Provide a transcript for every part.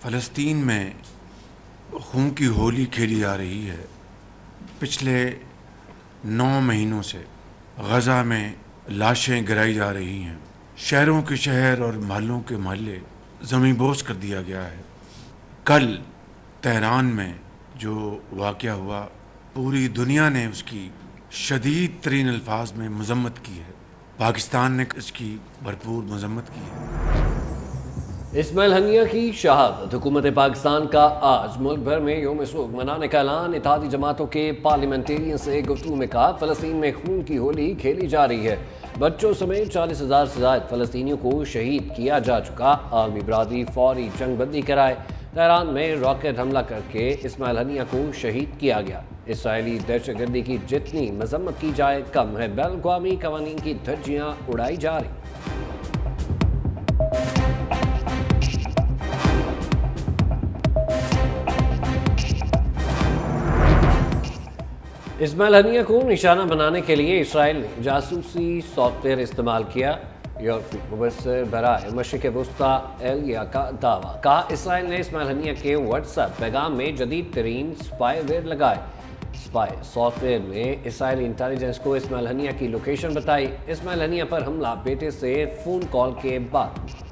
फ़लस्तीन में खून की होली खेली जा रही है। पिछले 9 महीनों से गज़ा में लाशें गिराई जा रही हैं। शहरों के शहर और महलों के महल्ले ज़मींबोस कर दिया गया है। कल तेहरान में जो वाक़या हुआ, पूरी दुनिया ने उसकी शदीद तरीन अल्फाज में मज़म्मत की है। पाकिस्तान ने इसकी भरपूर मज़म्मत की है। इस्माइल हनिया की शहादत। हुकूमत पाकिस्तान का आज मुल्क भर में यौम शोक मनाने का ऐलान। इत्तेहादी जमातों के पार्लियामेंटेरियन से गुफ्तगू में कहा, फ़लस्तीन में खून की होली खेली जा रही है। बच्चों समेत 40,000 से ज़ायद फ़लस्तीनियों को शहीद किया जा चुका। आलमी बरादरी फौरी जंगबंदी कराए। तेहरान में रॉकेट हमला करके इस्माइल हनिया को शहीद किया गया। इसराइली दहशतगर्दी की जितनी मजम्मत की जाए कम है। बैन अवी कवानीन की धज्जियाँ उड़ाई जा रही। इस्माइल हनिया को निशाना बनाने के लिए इसराइल ने जासूसी सॉफ्टवेयर इस्तेमाल किया। यूरोपी मुबस्सिर बराए मशरिक़ वुस्ता एलिया का दावा। कहा, इसराइल ने इस्माइल हनिया के व्हाट्सएप पैगाम में जदीद तरीन स्पाईवेयर लगाए। स्पाई सॉफ्टवेयर में इसराइली इंटेलिजेंस को इस्माइल हनिया की लोकेशन बताई। इस्माइल हनिया पर हमला बेटे से फ़ोन कॉल के बाद।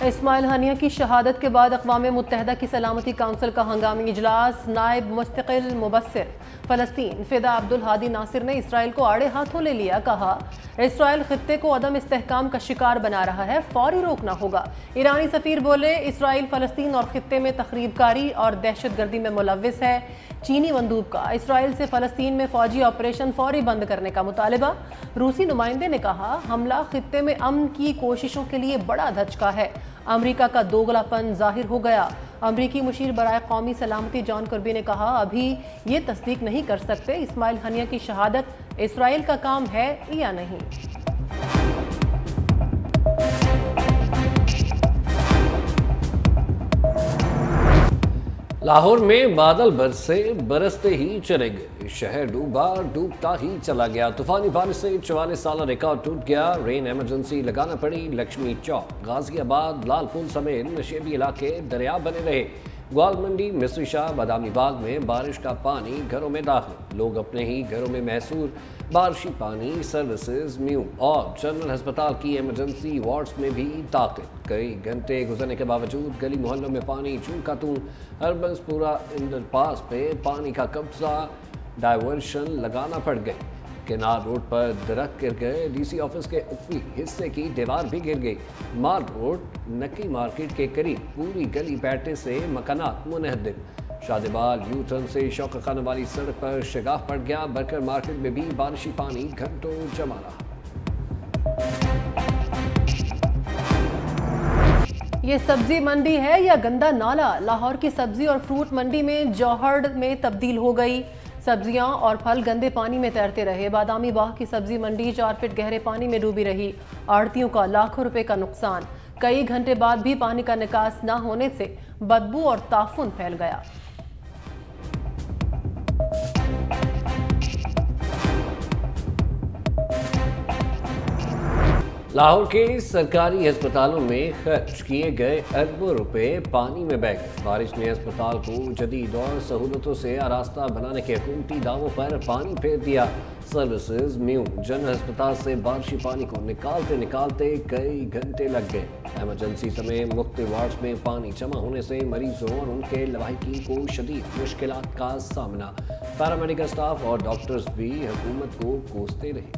इस्माइल हनिया की शहादत के बाद अक़वाम मुत्तहिदा की सलामती काउंसिल का हंगामी इजलास। नायब मुस्तकिल मुबस्सिर फ़लस्तीन फ़िदा अब्दुल हादी नासिर ने इसराइल को आड़े हाथों ले लिया। कहा, इसराइल खित्ते को अदम इस्तेहकाम का शिकार बना रहा है, फौरी रोकना होगा। ईरानी सफ़ीर बोले, इसराइल फ़लस्तीन और खित्ते में तखरीबकारी और दहशत गर्दी में मुलव्विस है। चीनी मंदूब का इसराइल से फ़लस्तीन में फ़ौजी ऑपरेशन फौरी बंद करने का मुतालबा। रूसी नुमाइंदे ने कहा, हमला खित्ते में अमन की कोशिशों के लिए बड़ा धचका है। अमरीका का दोगलापन जाहिर हो गया। अमरीकी मुशीर बराए कौमी सलामती जॉन कर्बी ने कहा, अभी ये तस्दीक नहीं कर सकते इस्माइल हनिया की शहादत इसराइल का काम है या नहीं। लाहौर में बादल बरसते ही चले गए। शहर डूबता ही चला गया। तूफानी बारिश से 44 साल रिकॉर्ड टूट गया। रेन इमरजेंसी लगाना पड़ी। लक्ष्मी चौक, गाजियाबाद, लालपुर समेत नशेबी इलाके दरिया बने रहे। ग्वाल मंडी, मिस्री शाह, बादामी बाग में बारिश का पानी घरों में दाखिल। लोग अपने ही घरों में महसूर। बारिशी पानी सर्विसेज म्यू और जनरल अस्पताल की इमरजेंसी वार्ड्स में भी दाखिल। कई घंटे गुजरने के बावजूद गली मोहल्लों में पानी चूं का तूं। हरबंसपुरा अंडरपास पे पानी का कब्जा, डायवर्शन लगाना पड़ गए। केनार रोड पर दरख्त गिर गए। डीसी ऑफिस के ऊपरी हिस्से की दीवार भी गिर गई। माल रोड नकी मार्केट के करीब पूरी गली बैठने से मकानात मुनहदिम। शादिबाल यू टर्न से शौकत खाना वाली सड़क पर शगाफ पड़ गया। बरकर मार्केट में भी बारिशी पानी घंटों जमा रहा। ये सब्जी मंडी है या गंदा नाला? लाहौर की सब्जी और फ्रूट मंडी में जौहड़ में तब्दील हो गई। सब्जियां और फल गंदे पानी में तैरते रहे। बादामी बाग की सब्जी मंडी 4 फीट गहरे पानी में डूबी रही। आड़तियों का लाखों रुपए का नुकसान। कई घंटे बाद भी पानी का निकास न होने से बदबू और ताफुन फैल गया। लाहौर के सरकारी अस्पतालों में खर्च किए गए अरबों रुपए पानी में बह गए। बारिश ने अस्पताल को जदीद और सहूलतों से आरास्ता बनाने के हुकूमती दावों पर पानी फेर दिया। सर्विसेज म्यू जनरल अस्पताल से बारिशी पानी को निकालते कई घंटे लग गए। इमरजेंसी समेत मुख्तलिफ वार्ड्स में पानी जमा होने से मरीजों और उनके लवाहिकीन को शदीद मुश्किलात का सामना। पैरामेडिकल स्टाफ और डॉक्टर्स भी हुकूमत को कोसते रहे।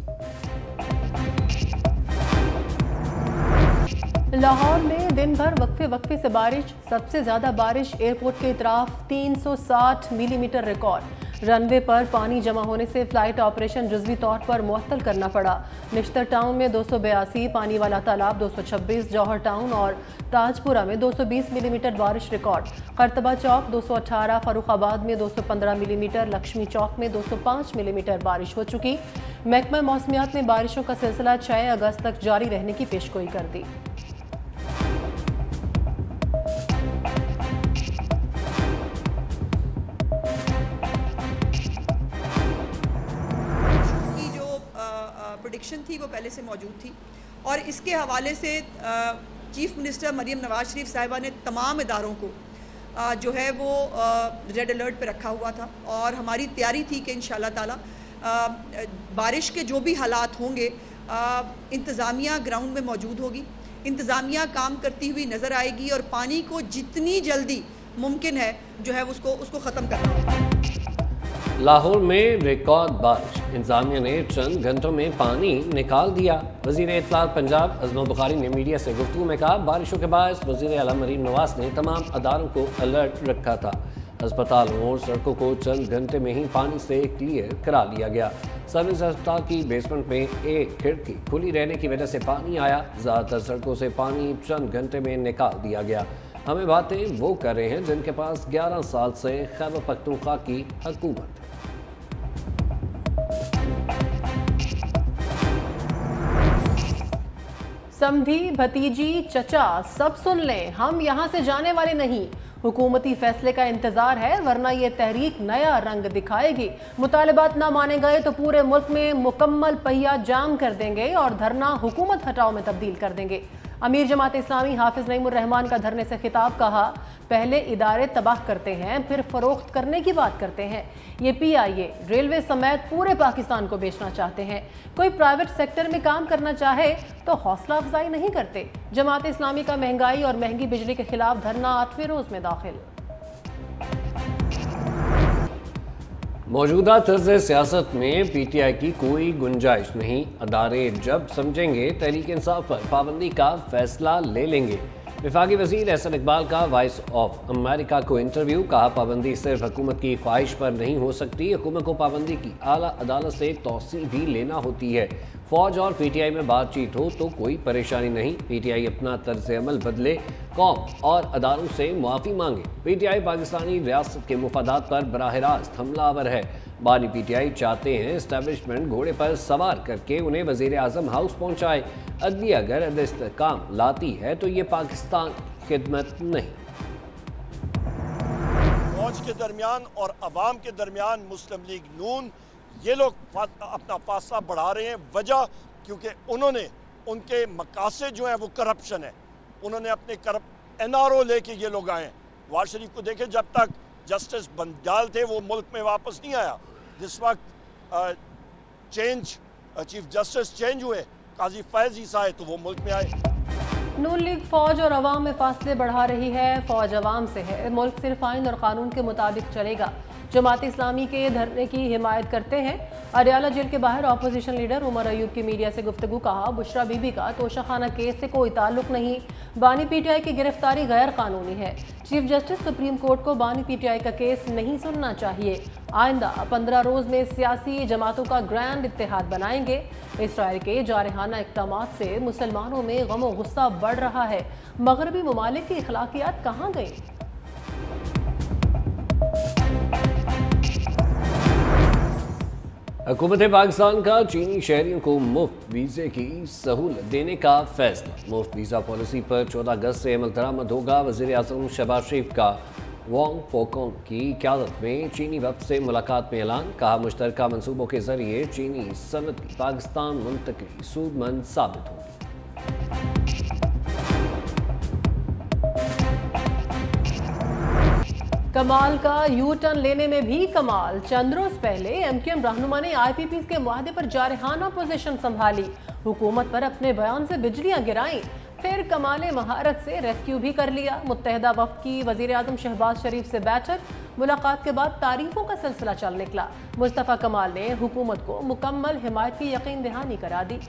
लाहौर में दिन भर वक्फे से बारिश। सबसे ज्यादा बारिश एयरपोर्ट के इतराफ 360 मिलीमीटर रिकॉर्ड। रनवे पर पानी जमा होने से फ्लाइट ऑपरेशन जुज़वी तौर पर मुअत्तल करना पड़ा। निश्तर टाउन में 282, पानी वाला तालाब 226, जौहर टाउन और ताजपुरा में 220 मिलीमीटर बारिश रिकॉर्ड। करतबा चौक 218, फरुखाबाद में 215 मिलीमीटर, लक्ष्मी चौक में 205 मिलीमीटर बारिश हो चुकी। महकमा मौसमियात ने बारिशों का सिलसिला 6 अगस्त तक जारी रहने की पेशगोई कर दी। प्रेडिक्शन थी वो पहले से मौजूद थी, और इसके हवाले से चीफ़ मिनिस्टर मरीम नवाज शरीफ साहिबा ने तमाम इदारों को जो है वो रेड अलर्ट पे रखा हुआ था, और हमारी तैयारी थी कि इंशाल्लाह ताला बारिश के जो भी हालात होंगे इंतज़ामिया ग्राउंड में मौजूद होगी, इंतज़ामिया काम करती हुई नज़र आएगी, और पानी को जितनी जल्दी मुमकिन है जो है उसको ख़त्म करना होगा। लाहौर में रिकॉर्ड बारिश, इंतजामिया ने चंद घंटों में पानी निकाल दिया। वज़ीर इत्तलात पंजाब अज़म बुखारी ने मीडिया से गुफ्तगू में कहा, बारिशों के बाद वज़ीर आला मरीम नवाज ने तमाम अदारों को अलर्ट रखा था। अस्पतालों और सड़कों को चंद घंटे में ही पानी से क्लियर करा लिया गया। सर्विस अस्पताल की बेसमेंट में एक खिड़की खुली रहने की वजह से पानी आया। ज़्यादातर सड़कों से पानी चंद घंटे में निकाल दिया गया। हमें बातें वो कर रहे हैं जिनके पास 11 साल से खैबर पख्तूनख्वा की हुकूमत है। समधी, भतीजी, चचा सब सुन लें, हम यहाँ से जाने वाले नहीं। हुकूमती फैसले का इंतजार है, वरना ये तहरीक नया रंग दिखाएगी। मुतालिबात ना माने गए तो पूरे मुल्क में मुकम्मल पहिया जाम कर देंगे और धरना हुकूमत हटाओ में तब्दील कर देंगे। अमीर जमात इस्लामी हाफिज नईमुर रहमान का धरने से खिताब, कहा पहले इदारे तबाह करते हैं फिर फरोख्त करने की बात करते हैं। ये PIA रेलवे समेत पूरे पाकिस्तान को बेचना चाहते हैं। कोई प्राइवेट सेक्टर में काम करना चाहे तो हौसला अफजाई नहीं करते। जमात इस्लामी का महंगाई और महंगी बिजली के खिलाफ धरना 8वें रोज में दाखिल। मौजूदा तर्ज सियासत में PTI की कोई गुंजाइश नहीं। अदारे जब समझेंगे तहरीक इंसाफ पर पाबंदी का फैसला ले लेंगे। वफाकी वज़ीर एहसन इकबाल का वॉइस ऑफ अमेरिका को इंटरव्यू, कहा पाबंदी सिर्फ हुकूमत की ख्वाहिश पर नहीं हो सकती, हुकूमत को पाबंदी की आला अदालत से तौसीह भी लेना होती है। फौज और PTI में बातचीत हो तो कोई परेशानी नहीं। PTI अपना तर्ज अमल बदले, कौम और अदारों से मुआफ़ी मांगे। PTI पाकिस्तानी रियासत के मुफादात पर बराह रास्त हमलावर है। बानी PTI चाहते हैं इस्टेब्लिशमेंट घोड़े पर सवार करके उन्हें वज़ीर आज़म हाउस पहुँचाए। अदलिया अगर इस्तेहकाम लाती है तो ये पाकिस्तान की खिदमत नहीं। फौज के दरमियान और अवाम के दरमियान मुस्लिम लीग नून ये लोग अपना फासला बढ़ा रहे हैं। वजह क्योंकि उन्होंने उनके मकासद जो हैं वो करप्शन है। उन्होंने अपने NRO लेके ये लोग आए हैं। नवाज शरीफ को देखे, जब तक जस्टिस बंजाल थे वो मुल्क में वापस नहीं आया। जिस वक्त चीफ जस्टिस चेंज हुए, काजी फैज ईसा आए तो वो मुल्क में आए। नून लीग फौज और अवाम में फासले बढ़ा रही है। फौज अवाम से है, मुल्क सिर्फ आइन और कानून के मुताबिक चलेगा। जमात इस्लामी के धरने की हिमायत करते हैं। अडयाला जेल के बाहर अपोजिशन लीडर उमर अयूब की मीडिया से गुफ्तगू, कहा बुशरा बीबी का तोशाखाना केस से कोई ताल्लुक नहीं। बानी PTI की गिरफ्तारी गैर कानूनी है। चीफ जस्टिस सुप्रीम कोर्ट को बानी PTI का केस नहीं सुनना चाहिए। आइंदा 15 रोज में सियासी जमातों का ग्रैंड इत्तेहाद बनाएंगे। इसराइल के जारहाना इक़दामात से मुसलमानों में गम और गुस्सा बढ़ रहा है। मगरबी ममालिक की अखलाकियात कहाँ गई? हुकूमत पाकिस्तान का चीनी शहरियों को मुफ्त वीज़े की सहूलत देने का फैसला। मुफ्त वीज़ा पॉलिसी पर 14 अगस्त से अमल दरामद होगा। वज़ीर आज़म शहबाज शरीफ का वांग फोकोंग की क़यादत में चीनी वफ़द से मुलाकात में ऐलान, कहा मुश्तरका मनसूबों के ज़रिए चीनी सनत की पाकिस्तान मुंतकली सूदमंद साबित होगी। कमाल का यू टर्न लेने में भी कमाल। चंद रोज पहले MQM रहनुमा ने IPPs के मुआहदे पर जारहाना पोजीशन संभाली। हुकूमत पर अपने बयान से बिजलियां गिराई, फिर कमाल महारत से रेस्क्यू भी कर लिया। मुत्तहदा वफ्द की वज़ीर आज़म शहबाज शरीफ से बैठक, मुलाकात के बाद तारीफों का सिलसिला चल निकला। मुस्तफ़ा कमाल ने हुकूमत को मुकम्मल हिमायत की यकीन दहानी करा दी।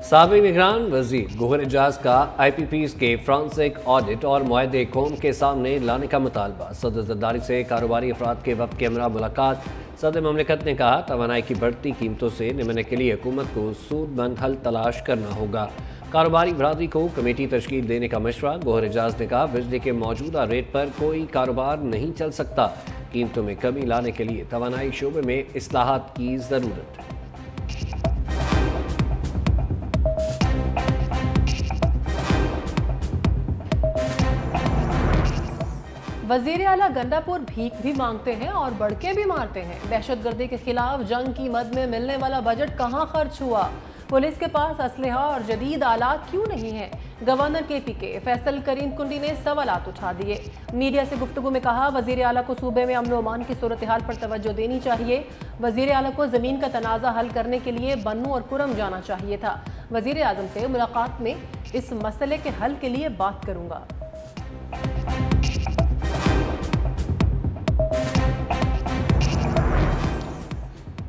साबिक़ निगरान वज़ीर गौहर एजाज का IPPs के फ्रांसिक ऑडिट और मुआहदे कौम के सामने लाने का मुतालबा। सदर ज़रदारी से कारोबारी अफराद के वफ़द के हमरा मुलाकात। सदर ममलिकत ने कहा तवानाई की बढ़ती कीमतों से निपटने के लिए हुकूमत को सूदमंद हल तलाश करना होगा। कारोबारी बरादरी को कमेटी तश्कील देने का मशवरा। गौहर एजाज ने कहा बिजली के मौजूदा रेट पर कोई कारोबार नहीं चल सकता। कीमतों में कमी लाने के लिए तवानाई शोबे में इस्लाहात की ज़रूरत है। वजीर आला गंडापुर भीख भी मांगते हैं और बड़के भी मारते हैं। दहशतगर्दी के खिलाफ जंग की मद में मिलने वाला बजट कहां खर्च हुआ? पुलिस के पास असलहा और जदीद आलात क्यों नहीं है? गवर्नर KPK फैसल करीम कुंडी ने सवालात उठा दिए। मीडिया से गुफ्तगू में कहा, वजीर आला को सूबे में अमन अमान की सूरत हाल पर तवज्जो देनी चाहिए। वजीर आला को जमीन का तनाज़ा हल करने के लिए बन्नू और कुरम जाना चाहिए था। वजीर आजम से मुलाकात में इस मसले के हल के लिए बात करूंगा।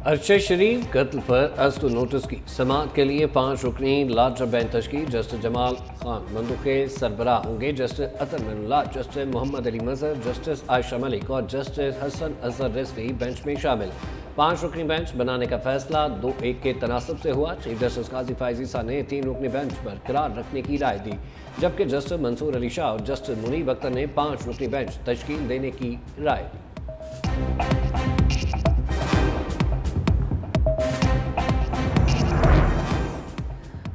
अरशद शरीफ कत्ल पर अरेस्ट नोटिस की समाअत के लिए 5 रुकनी लार्जर बेंच तश्कील। जस्टिस जमाल खान मंदुखे सरबराह होंगे। Justice Athar Minallah, justice Muhammad Ali Mazhar, justice Ayesha Malik और जस्टिस हसन अजहर रिजवी बेंच में शामिल। 5 रुकनी बेंच बनाने का फैसला 2-1 के तनासब से हुआ। चीफ जस्टिस काजी फायज ईसा ने 3 रुकनी बेंच बरकरार रखने की राय दी, जबकि जस्टिस मंसूर अली शाह और जस्टिस मुनीब अख्तर ने 5 रुकनी बेंच तश्कील देने की राय दी।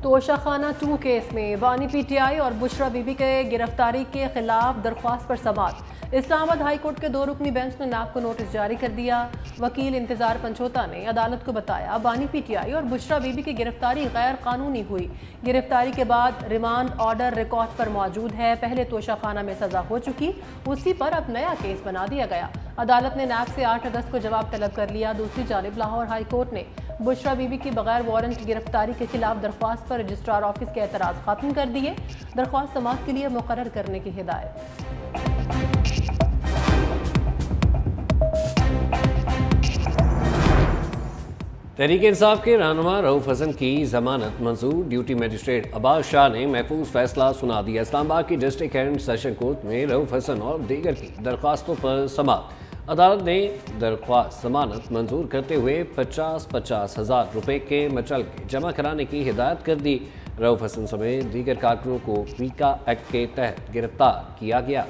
तोशाखाना 2 केस में बानी PTI और बुशरा बीबी के गिरफ्तारी के खिलाफ दरख्वास्त पर समाअत। इस्लामाबाद हाई कोर्ट के 2 रुकनी बेंच ने नाब को नोटिस जारी कर दिया। वकील इंतजार पंचोता ने अदालत को बताया, बानी PTI और बुशरा बीबी की गिरफ्तारी गैर कानूनी हुई। गिरफ्तारी के बाद रिमांड ऑर्डर रिकॉर्ड पर मौजूद है। पहले तोशाखाना में सजा हो चुकी, उसी पर अब नया केस बना दिया गया। अदालत ने नाब से 8 अगस्त को जवाब तलब कर लिया। दूसरी जानिब लाहौर हाई कोर्ट ने बुशरा बीबी की बगैर वारंट गिरफ्तारी के खिलाफ दरख्वास्त पर रजिस्ट्रार ऑफिस के एतराज़ खत्म कर दिए। दरख्वास्त समाअत के लिए मुकर्रर करने की हिदायत। तहरीक इंसाफ के रहनुमा रऊफ हसन की जमानत मंजूर। ड्यूटी मजिस्ट्रेट अब्बास शाह ने महफूज फैसला सुना दिया। इस्लामाबाद की डिस्ट्रिक्ट एंड सेशन कोर्ट में रऊफ हसन और दीगर की दरख्वास्तों पर समाअत। अदालत ने दरख्वास्त जमानत मंजूर करते हुए 50-50 हज़ार रुपये के मचलके जमा कराने की हिदायत कर दी। रऊफ हसन समेत दीगर कारकुनों को वीका एक्ट के तहत गिरफ्तार किया गया।